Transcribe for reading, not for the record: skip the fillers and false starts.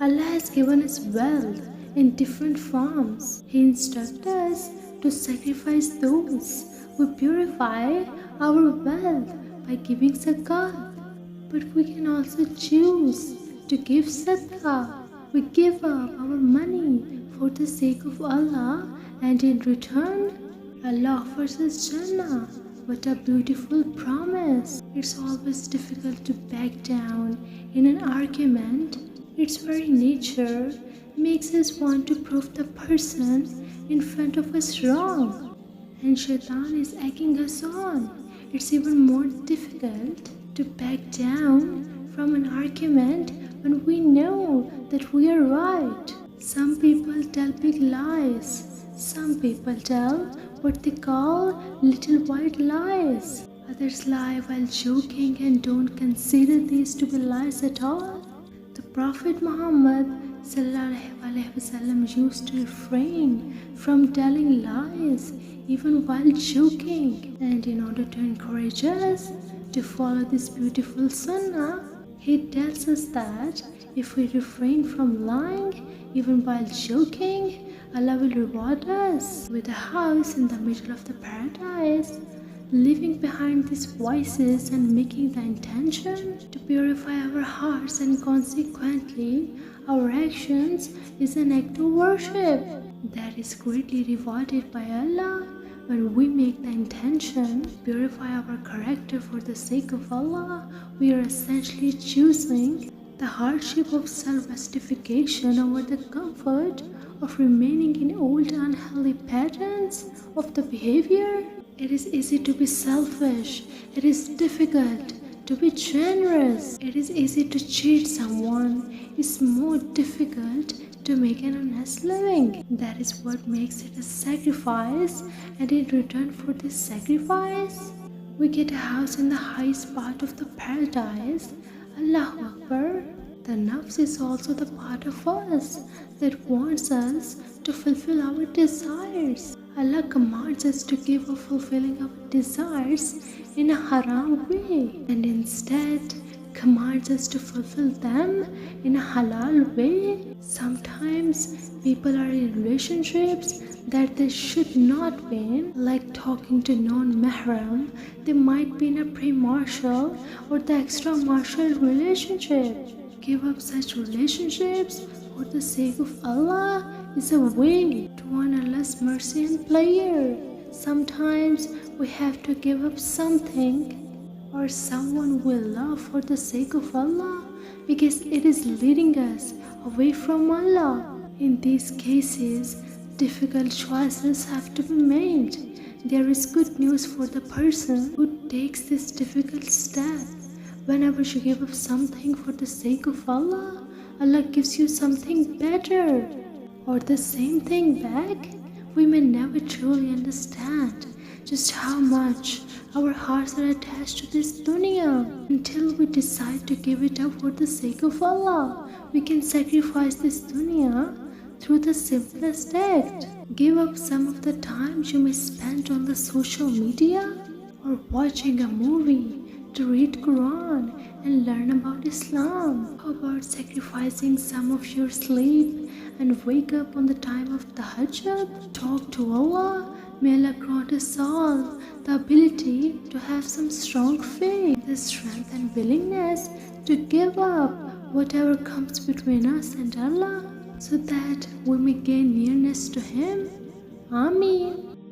Allah has given us wealth in different forms. He instructs us to sacrifice those who purify our wealth by giving zakat. But we can also choose to give sadaqah. We give up our money for the sake of Allah, and in return, Allah offers us Jannah. What a beautiful promise! It's always difficult to back down in an argument. Its very nature makes us want to prove the person in front of us wrong. And Shaitan is egging us on. It's even more difficult to back down from an argument when we know that we are right. Some people tell big lies. Some people tell what they call little white lies. Others lie while joking and don't consider these to be lies at all. The Prophet Muhammad ﷺ used to refrain from telling lies even while joking. And in order to encourage us to follow this beautiful sunnah, he tells us that if we refrain from lying even while joking, Allah will reward us with a house in the middle of the paradise. Leaving behind these vices and making the intention to purify our hearts and consequently our actions is an act of worship that is greatly rewarded by Allah. When we make the intention to purify our character for the sake of Allah, we are essentially choosing the hardship of self-justification over the comfort of remaining in old unhealthy patterns of the behavior. It is easy to be selfish. It is difficult to be generous. It is easy to cheat someone. It's more difficult to make an honest living. That is what makes it a sacrifice, and in return for this sacrifice, we get a house in the highest part of the paradise. Allahu Akbar. The nafs is also the part of us that wants us to fulfill our desires. Allah commands us to give up fulfilling our desires in a haram way, and instead commands us to fulfill them in a halal way. Sometimes people are in relationships that they should not be in, like talking to non-mahram. They might be in a pre-marital or the extra-marital relationship. Give up such relationships for the sake of Allah is a way to earn Allah's mercy and pleasure. Sometimes we have to give up something or someone we love for the sake of Allah because it is leading us away from Allah. In these cases, difficult choices have to be made. There is good news for the person who takes this difficult step. Whenever you give up something for the sake of Allah, Allah gives you something better or the same thing back. We may never truly understand just how much our hearts are attached to this dunya until we decide to give it up for the sake of Allah. We can sacrifice this dunya through the simplest act. Give up some of the time you may spend on the social media or watching a movie to read Quran and learn about Islam. How about sacrificing some of your sleep and wake up on the time of Tahajjud? Talk to Allah. May Allah grant us all the ability to have some strong faith, the strength and willingness to give up whatever comes between us and Allah so that we may gain nearness to Him. Ameen.